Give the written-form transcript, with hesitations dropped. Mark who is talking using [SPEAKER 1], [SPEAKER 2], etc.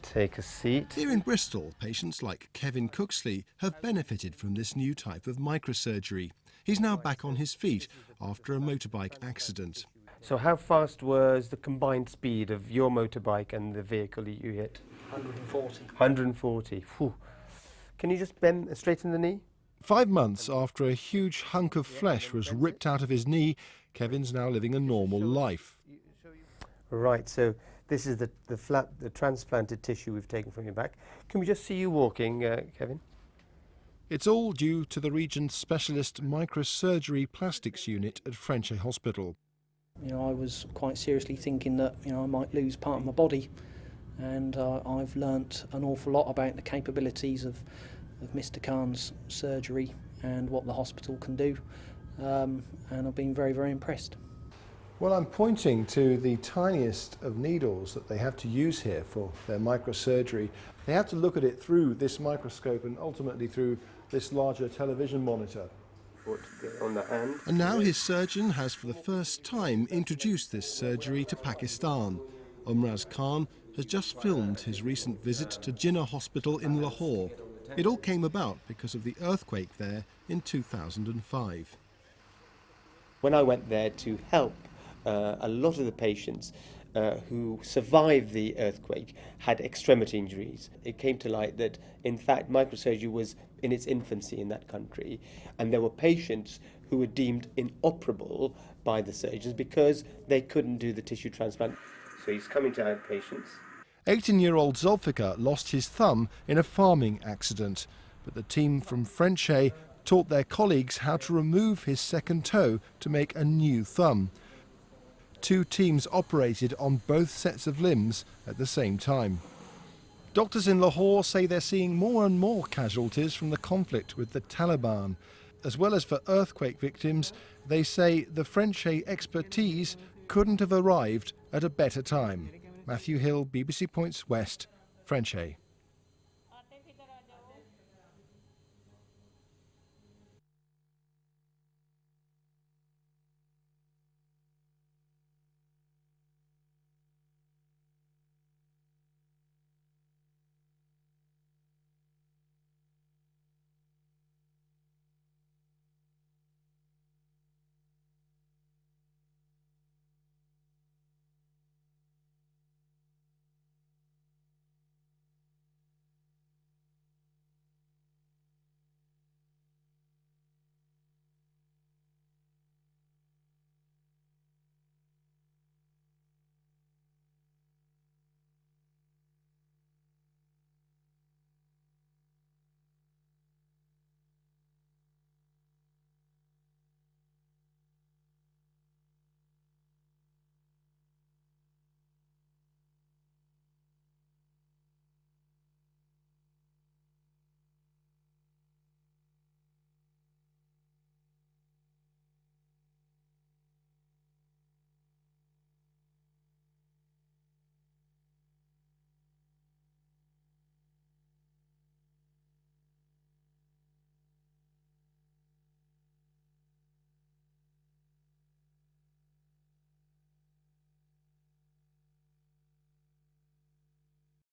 [SPEAKER 1] Take a seat.
[SPEAKER 2] Here in Bristol, patients like Kevin Cooksley have benefited from this new type of microsurgery. He's now back on his feet after a motorbike accident.
[SPEAKER 1] So how fast was the combined speed of your motorbike and the vehicle that you hit?
[SPEAKER 3] 140.
[SPEAKER 1] 140. Whew. Can you just bend, straighten the knee?
[SPEAKER 2] 5 months after a huge hunk of flesh was ripped out of his knee, Kevin's now living a normal life.
[SPEAKER 1] Right, so this is the transplanted tissue we've taken from your back. Can we just see you walking, Kevin?
[SPEAKER 2] It's all due to the region's specialist microsurgery plastics unit at Frenchay Hospital.
[SPEAKER 3] You know, I was quite seriously thinking that, you know, I might lose part of my body, and I've learnt an awful lot about the capabilities of Mr Khan's surgery and what the hospital can do, and I've been very, very impressed.
[SPEAKER 2] Well, I'm pointing to the tiniest of needles that they have to use here for their microsurgery. They have to look at it through this microscope and ultimately through this larger television monitor.
[SPEAKER 1] On the hand.
[SPEAKER 2] And now his surgeon has for the first time introduced this surgery to Pakistan. Umraz Khan has just filmed his recent visit to Jinnah Hospital in Lahore. It all came about because of the earthquake there in 2005.
[SPEAKER 1] When I went there to help, a lot of the patients who survived the earthquake had extremity injuries. It came to light that, in fact, microsurgery was in its infancy in that country, and there were patients who were deemed inoperable by the surgeons because they couldn't do the tissue transplant. So he's coming to our patients.
[SPEAKER 2] 18-year-old Zulfikar lost his thumb in a farming accident, but the team from Frenchay taught their colleagues how to remove his second toe to make a new thumb. 2 teams operated on both sets of limbs at the same time. Doctors in Lahore say they're seeing more and more casualties from the conflict with the Taliban. As well as for earthquake victims, they say the Frenchay expertise couldn't have arrived at a better time. Matthew Hill, BBC Points West, Frenchay.